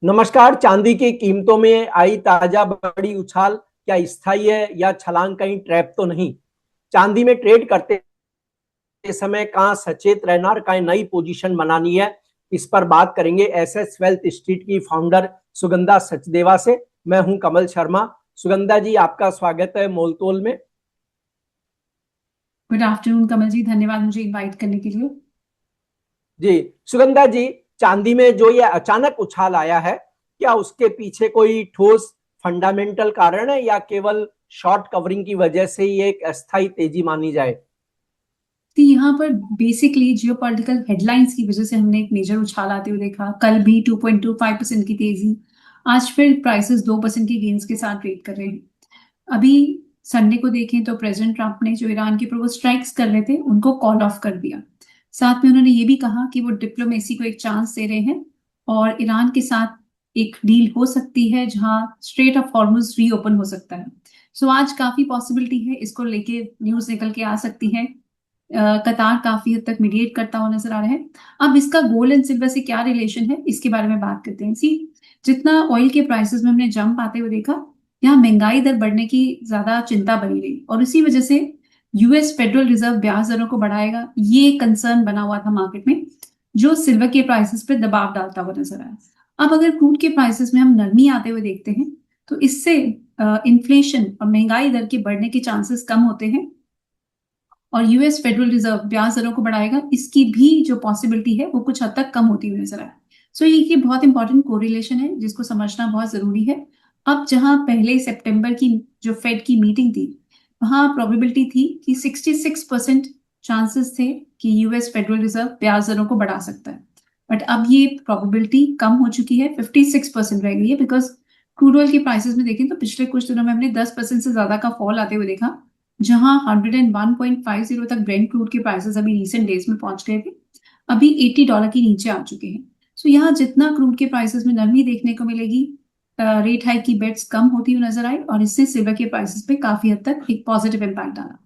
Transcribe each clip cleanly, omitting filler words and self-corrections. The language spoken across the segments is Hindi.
नमस्कार। चांदी की कीमतों में आई ताजा बड़ी उछाल क्या स्थायी है या छलांग कहीं ट्रैप तो नहीं? चांदी में ट्रेड करते समय कहां सचेत रहना और कहां नई पोजीशन बनानी है, इस पर बात करेंगे एसएस वेल्थ स्ट्रीट की फाउंडर सुगंधा सचदेवा से। मैं हूं कमल शर्मा। सुगंधा जी, आपका स्वागत है मोलतोल में। गुड आफ्टरनून कमल जी, धन्यवाद मुझे इनवाइट करने के लिए। जी सुगंधा जी, चांदी में जो ये अचानक उछाल आया है, क्या उसके पीछे कोई ठोस फंडामेंटल कारण है या केवल शॉर्ट कवरिंग की वजह से ही एक अस्थायी तेजी मानी जाए? तो यहाँ पर बेसिकली जियोपॉलिटिकल हेडलाइंस की वजह से हमने एक मेजर उछाल आते हुए देखा। कल भी 2.25% की तेजी, आज फिर प्राइसेस 2% की गेन्स के साथ ट्रेड कर रहे हैं। अभी संडे को देखें तो प्रेसिडेंट ट्रंप ने जो ईरान के ऊपर वो स्ट्राइक्स कर रहे थे उनको कॉल ऑफ कर दिया। साथ में उन्होंने ये भी कहा कि वो डिप्लोमेसी को एक चांस दे रहे हैं और ईरान के साथ एक डील हो सकती है जहां स्ट्रेट ऑफ हॉर्मुज रीओपन हो सकता है। सो आज काफी पॉसिबिलिटी है इसको लेके न्यूज निकल के आ सकती है। कतार काफी हद तक मीडिएट करता हुआ नजर आ रहा है। अब इसका गोल्ड एंड सिल्वर से क्या रिलेशन है इसके बारे में बात करते हैं। सी, जितना ऑयल के प्राइसेस में हमने जंप आते हुए देखा, यहाँ महंगाई दर बढ़ने की ज्यादा चिंता बनी रही और इसी वजह से यूएस फेडरल रिजर्व ब्याज दरों को बढ़ाएगा, ये कंसर्न बना हुआ था मार्केट में, जो सिल्वर के प्राइसेस पे दबाव डालता हुआ नजर आया। अब अगर क्रूड के प्राइसेस में हम नरमी आते हुए देखते हैं तो इससे इन्फ्लेशन और महंगाई दर के बढ़ने के चांसेस कम होते हैं और यूएस फेडरल रिजर्व ब्याज दरों को बढ़ाएगा, इसकी भी जो पॉसिबिलिटी है वो कुछ हद तक कम होती हुई नजर आए। सो ये बहुत इंपॉर्टेंट कोरिलेशन है जिसको समझना बहुत जरूरी है। अब जहां पहले सितंबर की जो फेड की मीटिंग थी, वहां प्रोबेबिलिटी थी कि 66% चांसेस थे कि यूएस फेडरल रिजर्व ब्याज दरों को बढ़ा सकता है। बट अब ये प्रोबेबिलिटी कम हो चुकी है, 56% रह गई है। बिकॉज क्रूड ऑयल के प्राइसेस में देखें तो पिछले कुछ दिनों में हमने 10% से ज्यादा का फॉल आते हुए देखा, जहां 101.50 तक ब्रेंट क्रूड के प्राइसेस अभी रिसेंट डेज में पहुंच गए थे, अभी $80 के नीचे आ चुके हैं। सो यहाँ जितना क्रूड के प्राइसेस में नरमी देखने को मिलेगी, रेट हाइक की बेट्स कम होती हुई नजर आई और इससे सिल्वर के प्राइसेस पे काफी हद तक एक पॉजिटिव इम्पैक्ट आना।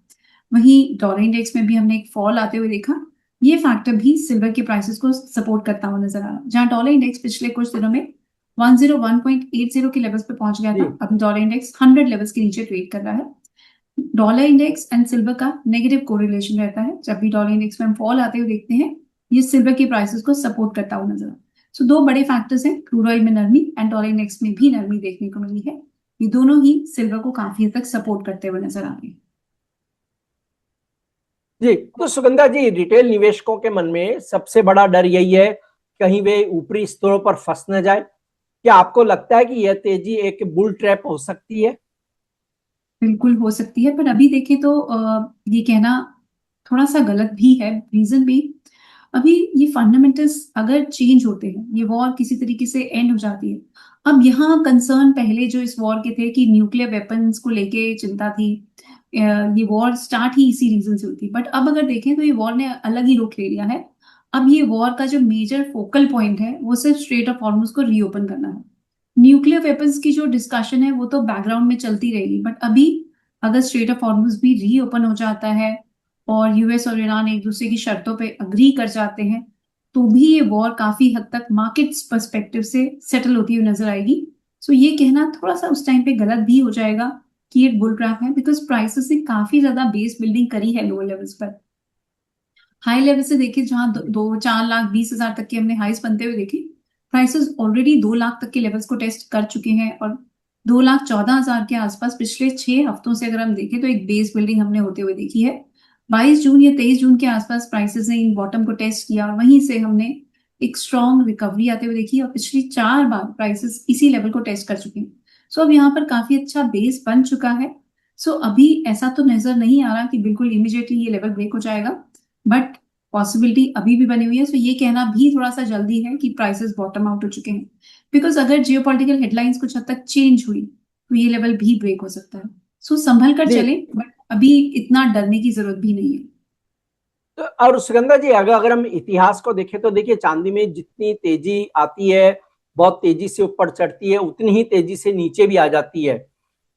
वहीं डॉलर इंडेक्स में भी हमने एक फॉल आते हुए देखा। ये फैक्टर भी सिल्वर के प्राइसेस को सपोर्ट करता हुआ नजर आ रहा, जहां डॉलर इंडेक्स पिछले कुछ दिनों में 101.80 के लेवल्स पे पहुंच गया जी। था, अब डॉलर इंडेक्स 100 लेवल्स के नीचे ट्रेड कर रहा है। डॉलर इंडेक्स एंड सिल्वर का नेगेटिव कोरिलेशन रहता है। जब भी डॉलर इंडेक्स में हम फॉल आते हुए देखते हैं, ये सिल्वर के प्राइसेस को सपोर्ट करता हुआ नजर आता है। सो दो बड़े फैक्टर्स हैं, क्रूड ऑयल में नरमी एंड डॉलर इंडेक्स में भी नरमी देखने को मिली है। ये दोनों ही सिल्वर को काफी हद तक सपोर्ट करते हुए नजर आ रहे हैं। जी, तो सुगंधा जी, रिटेल निवेशकों के मन में सबसे बड़ा डर यही है, कहीं वे ऊपरी स्तरों पर फंस न जाए। क्या आपको लगता है कि यह तेजी एक बुल ट्रैप हो सकती है? बिल्कुल हो सकती है, पर अभी देखें तो ये कहना थोड़ा सा गलत भी है। रीजन भी, अभी ये फंडामेंटल्स अगर चेंज होते हैं, ये वॉर किसी तरीके से एंड हो जाती है। अब यहाँ कंसर्न पहले जो इस वॉर के थे कि न्यूक्लियर वेपन्स को लेके चिंता थी, ये वॉर स्टार्ट ही इसी रीजन से हुई थी। बट अब अगर देखें तो ये वॉर ने अलग ही रुख ले लिया है। अब ये वॉर का जो मेजर फोकल पॉइंट है वो सिर्फ स्ट्रेट ऑफ हॉर्मुज को रीओपन करना है। न्यूक्लियर वेपन्स की जो डिस्कशन है वो तो बैकग्राउंड में चलती रहेगी, बट अभी अगर स्ट्रेट ऑफ हॉर्मुज भी रीओपन हो जाता है और यूएस और ईरान एक दूसरे की शर्तों पे अग्री कर जाते हैं, तो भी ये वॉर काफी हद तक मार्केट्स पर्सपेक्टिव से सेटल होती हुई नजर आएगी। सो ये कहना थोड़ा सा उस टाइम पे गलत भी हो जाएगा कि ये बुल रैप है, बिकॉज प्राइसेस ने काफी ज्यादा बेस बिल्डिंग करी है लोअर लेवल्स पर। हाई लेवल से देखिए, जहां जी। 4,20,000 तक के हमने हाईस बनते हुए देखे, प्राइसेस ऑलरेडी 2 लाख तक के लेवल्स को टेस्ट कर चुके हैं और 2,14,000 के आसपास पिछले 6 हफ्तों से अगर हम देखें तो एक बेस बिल्डिंग हमने होते हुए देखी है। 22 जून या 23 जून के आसपास प्राइसेस ने इन बॉटम को टेस्ट किया और वहीं से हमने एक स्ट्रॉन्ग रिकवरी आते हुए देखी और पिछली 4 बार प्राइसेस इसी लेवल को टेस्ट कर चुके हैं। सो अब यहाँ पर काफी अच्छा बेस बन चुका है। सो अभी ऐसा तो नजर नहीं आ रहा कि बिल्कुल इमीडिएटली ये लेवल ब्रेक हो जाएगा, बट पॉसिबिलिटी अभी भी बनी हुई है। सो ये कहना भी थोड़ा सा जल्दी है कि प्राइसेस बॉटम आउट हो चुके हैं, बिकॉज अगर जियोपॉलिटिकल हेडलाइंस कुछ हद तक चेंज हुई तो ये लेवल भी ब्रेक हो सकता है। सो संभल कर जी, चले, बट अभी इतना डरने की जरूरत भी नहीं है। तो और सुगंधा जी, अगर अगर हम इतिहास को देखें तो देखिए, चांदी में जितनी तेजी आती है, बहुत तेजी से ऊपर चढ़ती है, उतनी ही तेजी से नीचे भी आ जाती है।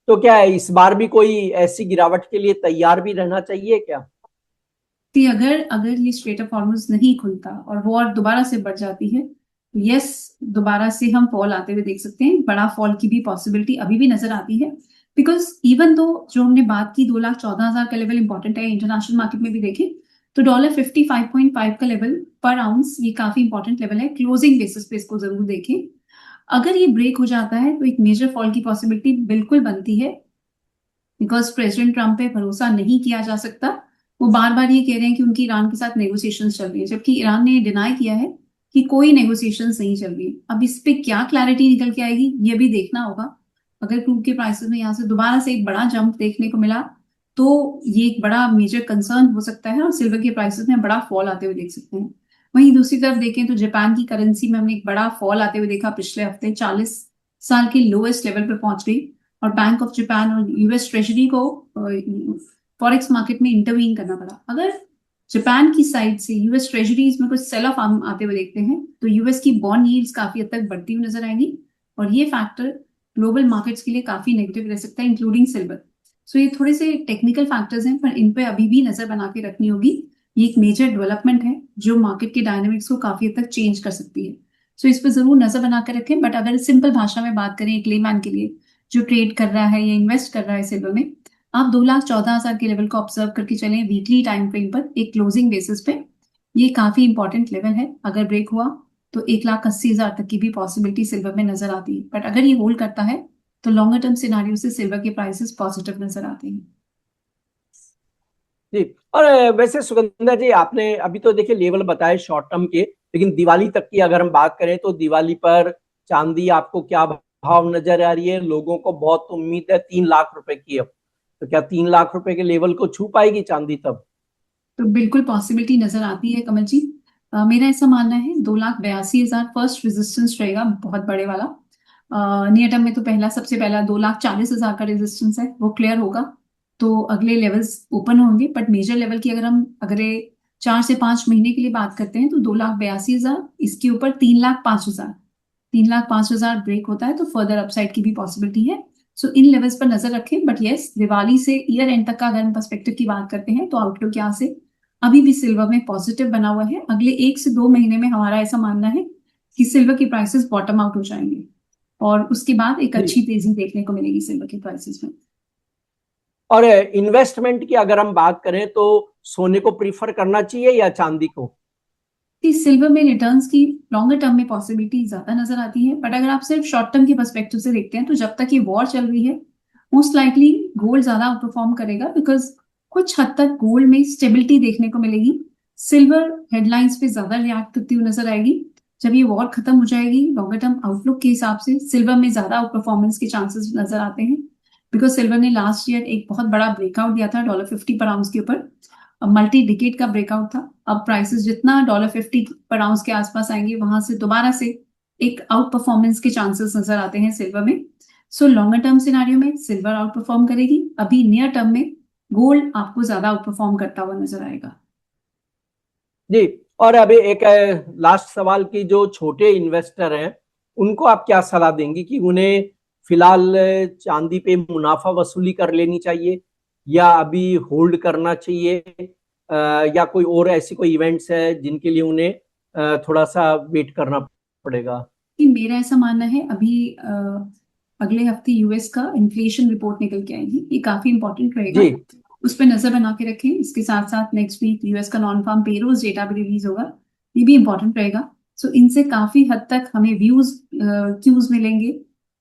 तो क्या है, इस बार भी कोई ऐसी गिरावट के लिए तैयार भी रहना चाहिए क्या? कि अगर अगर ये स्ट्रेट अप हॉर्मोन्स नहीं खुलता और वॉर दोबारा से बढ़ जाती है, यस, दोबारा से हम फॉल आते हुए देख सकते हैं, बड़ा फॉल की भी पॉसिबिलिटी अभी भी नजर आती है। बिकॉज इवन दो जो हमने बात की 2,14,000 का लेवल इंपॉर्टेंट है, इंटरनेशनल मार्केट में भी देखें तो $55.5 का लेवल पर आउंस ये काफी इंपॉर्टेंट लेवल है। क्लोजिंग बेसिस पे इसको जरूर देखें। अगर ये ब्रेक हो जाता है तो एक मेजर फॉल की पॉसिबिलिटी बिल्कुल बनती है, बिकॉज प्रेसिडेंट ट्रम्प पे भरोसा नहीं किया जा सकता। वो बार बार ये कह रहे हैं कि उनकी ईरान के साथ नेगोशिएशन चल रही है, जबकि ईरान ने डिनाई किया है कि कोई नेगोशिएशन नहीं चल रही। अब इस पे क्या क्लैरिटी निकल के आएगी ये भी देखना होगा। अगर क्रूड के प्राइसेस में यहाँ से दोबारा से एक बड़ा जंप देखने को मिला तो ये एक बड़ा मेजर कंसर्न हो सकता है और सिल्वर के प्राइसेस में बड़ा फॉल आते हुए देख सकते हैं। वहीं दूसरी तरफ देखें तो जापान की करेंसी में हमने एक बड़ा फॉल आते हुए देखा। पिछले हफ्ते 40 साल के लोएस्ट लेवल पर पहुंच गई और बैंक ऑफ जापान और यूएस ट्रेजरी को फॉरेक्स मार्केट में इंटरवीन करना पड़ा। अगर जापान की साइड से यूएस ट्रेजरीज में कुछ सेल ऑफ आते हुए देखते हैं तो यूएस की बॉन्ड यील्ड्स काफी हद तक बढ़ती हुई नजर आएगी और ये फैक्टर ग्लोबल मार्केट्स के लिए काफी नेगेटिव रह सकता है, इंक्लूडिंग सिल्वर। सो ये थोड़े से टेक्निकल फैक्टर्स हैं पर इन पे अभी भी नजर बना के रखनी होगी। ये एक मेजर डेवलपमेंट है जो मार्केट के डायनामिक्स को काफी हद तक चेंज कर सकती है। सो इस पर जरूर नजर बना कर रखें। बट अगर सिंपल भाषा में बात करें एक लेमैन के लिए जो ट्रेड कर रहा है या इन्वेस्ट कर रहा है सिल्वर में, आप 2,14,000 के लेवल को ऑब्जर्व करके चलें वीकली टाइम फ्रेम पर एक क्लोजिंग बेसिस पे। ये काफी इंपॉर्टेंट लेवल है। अगर ब्रेक हुआ तो 1,80,000 तक की भी पॉसिबिलिटी सिल्वर में नजर आती है। बट अगर ये होल्ड करता है तो लॉन्गर टर्म सिनारियो से सिल्वर के प्राइसेस पॉजिटिव नजर आते हैं। जी। और वैसे सुगंधा जी, आपने अभी तो देखिए लेवल बताए शॉर्ट टर्म के, लेकिन दिवाली तक की अगर हम बात करें तो दिवाली पर चांदी आपको क्या भाव नजर आ रही है? लोगों को बहुत उम्मीद है 3 लाख रुपए की अब, तो क्या 3 लाख रुपए के लेवल को छू पाएगी चांदी तब? तो बिल्कुल पॉसिबिलिटी नजर आती है कमल जी। मेरा ऐसा मानना है 2,82,000 फर्स्ट रेजिस्टेंस रहेगा बहुत बड़े वाला। नियर टर्म में तो सबसे पहला 2,40,000 का रेजिस्टेंस है, वो क्लियर होगा तो अगले लेवल्स ओपन होंगे। बट मेजर लेवल की अगर हम अगले 4 से 5 महीने के लिए बात करते हैं तो 2,82,000, इसके ऊपर 3,05,000। 3,05,000 ब्रेक होता है तो फर्दर अपसाइड की भी पॉसिबिलिटी है। सो इन लेवल्स पर नजर रखें। बट यस, दिवाली से ईयर एंड तक का अगर हम पर्सपेक्टिव की बात करते हैं तो आउटलुक यहाँ से अभी भी सिल्वर में पॉजिटिव बना हुआ है। अगले 1 से 2 महीने में हमारा ऐसा मानना है कि सिल्वर की प्राइसेस बॉटम आउट हो जाएंगे और उसके बाद एक जी। अच्छी तेजी देखने को मिलेगी सिल्वर की प्राइसेस में। और इन्वेस्टमेंट की अगर हम बात करें तो सोने को प्रीफर करना चाहिए या चांदी को? कि सिल्वर में रिटर्न्स की लॉन्गर टर्म में पॉसिबिलिटी ज्यादा नजर आती है। बट अगर आप सिर्फ शॉर्ट टर्म के पर्सपेक्टिव से देखते हैं तो जब तक ये वॉर चल रही है मोस्ट लाइकली गोल्ड ज्यादा परफॉर्म करेगा, बिकॉज कुछ हद तक गोल्ड में स्टेबिलिटी देखने को मिलेगी। सिल्वर हेडलाइंस पे ज्यादा रिएक्ट करती हुई नजर आएगी। जब ये वॉर खत्म हो जाएगी लॉन्गर टर्म आउटलुक के हिसाब से सिल्वर में ज्यादा आउट परफॉर्मेंस के चांसेस नजर आते हैं, बिकॉज सिल्वर ने लास्ट ईयर एक बहुत बड़ा ब्रेकआउट दिया था $50 पर आउंस के ऊपर। मल्टी डिकेट का ब्रेकआउट था। अब प्राइसेस जितना $50 पर आउंस के आसपास आएंगे वहां से दोबारा से एक आउट परफॉर्मेंस के चांसेस नजर आते हैं सिल्वर में। सो लॉन्गर टर्म सिनारियो में सिल्वर आउट परफॉर्म करेगी। अभी नियर टर्म में गोल्ड आपको ज्यादा आउट परफॉर्म करता हुआ नजर आएगा। जी। और अभी एक लास्ट सवाल की, जो छोटे इन्वेस्टर हैं उनको आप क्या सलाह देंगी कि उन्हें फिलहाल चांदी पे मुनाफा वसूली कर लेनी चाहिए या अभी होल्ड करना चाहिए, या कोई और ऐसी कोई इवेंट्स है जिनके लिए उन्हें थोड़ा सा वेट करना पड़ेगा? कि मेरा ऐसा मानना है अभी अगले हफ्ते यूएस का इन्फ्लेशन रिपोर्ट निकल के आएगी, ये काफी इंपॉर्टेंट रहेगा। जी। उस पर नजर बना के रखें। इसके साथ साथ नेक्स्ट वीक यूएस का नॉन फार्म पेरोल्स डेटा भी रिलीज होगा, ये भी इंपॉर्टेंट रहेगा। सो इनसे काफी हद तक हमें क्यूज मिलेंगे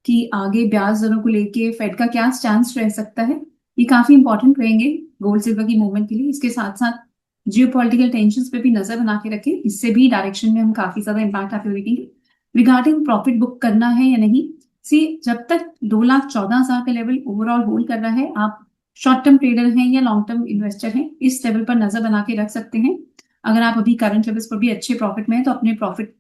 कि आगे ब्याज दरों को लेके फेड का क्या स्टैंड रह सकता है। ये काफी इंपॉर्टेंट रहेंगे गोल्ड सिल्वर की मूवमेंट के लिए। इसके साथ साथ जियोपॉलिटिकल टेंशन पे भी नजर बना के रखें, इससे भी डायरेक्शन में हम काफी ज्यादा इम्पैक्ट आते हुए देखेंगे। रिगार्डिंग प्रॉफिट बुक करना है या नहीं, सी जब तक 2,14,000 का लेवल ओवरऑल होल्ड कर रहा है, आप शॉर्ट टर्म ट्रेडर हैं या लॉन्ग टर्म इन्वेस्टर हैं, इस लेवल पर नजर बना के रख सकते हैं। अगर आप अभी करंट लेवल्स पर भी अच्छे प्रॉफिट में हैं तो अपने प्रॉफिट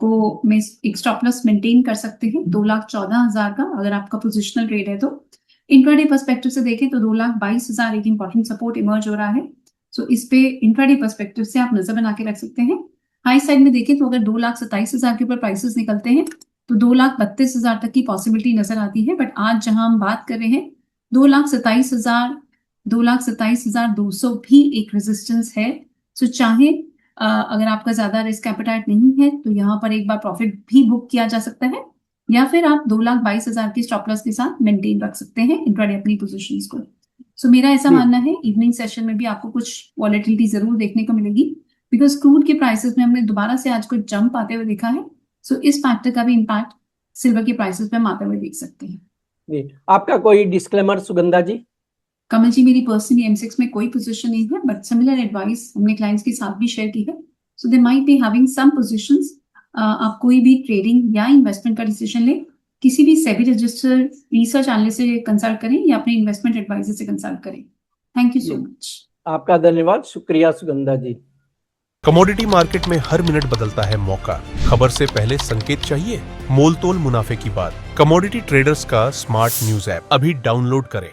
को में एक स्टॉप लॉस मेंटेन कर सकते हैं 2,14,000 का अगर आपका पोजिशनल ट्रेड है तो। इंट्राडे पर्सपेक्टिव से देखें तो 2,22,000 एक इंपॉर्टेंट सपोर्ट इमर्ज हो रहा है। सो इस पे इंट्राडे पर्सपेक्टिव से आप नजर बना के रख सकते हैं। हाई साइड में देखें तो अगर 2,27,000 के ऊपर प्राइसेस निकलते हैं तो 2,32,000 तक की पॉसिबिलिटी नजर आती है। बट आज जहां हम बात कर रहे हैं 2,27,000, 2,27,200 भी एक रेजिस्टेंस है। सो चाहे अगर आपका ज्यादा रिस्क एपेटाइट नहीं है तो यहाँ पर एक बार प्रॉफिट भी बुक किया जा सकता है, या फिर आप 2,22,000 की स्टॉप लॉस के साथ मेंटेन रख सकते हैं इंट्राडे अपनी पोजीशंस को। सो मेरा ऐसा जी। मानना है इवनिंग सेशन में भी आपको कुछ वॉलेटिलिटी जरूर देखने को मिलेगी, बिकॉज क्रूड के प्राइसेस में हमने दोबारा से आज कुछ जंप आते हुए देखा है। सो इस फैक्टर का भी इम्पैक्ट सिल्वर के प्राइसेस पे हम आते हुए देख सकते हैं। जी, आपका कोई डिस्क्लेमर सुगंधा जी? कमल जी, मेरी पर्सनली M6 में कोई पोजीशन नहीं है, बट सिमिलर एडवाइस हमने क्लाइंट्स के साथ भी शेयर की है। So they might be having some positions. आप कोई भी ट्रेडिंग या इन्वेस्टमेंट का डिसीजन ले, किसी भी सेबी रजिस्टर्ड रिसर्च एनालिस्ट से कंसल्ट करें या अपने इन्वेस्टमेंट एडवाइजर से कंसल्ट करें। Thank you so much. आपका धन्यवाद, शुक्रिया सुगंधा जी। कमोडिटी मार्केट में हर मिनट बदलता है मौका। खबर से पहले संकेत चाहिए? मोल तोल मुनाफे की बात। कमोडिटी ट्रेडर्स का स्मार्ट न्यूज ऐप अभी डाउनलोड करें।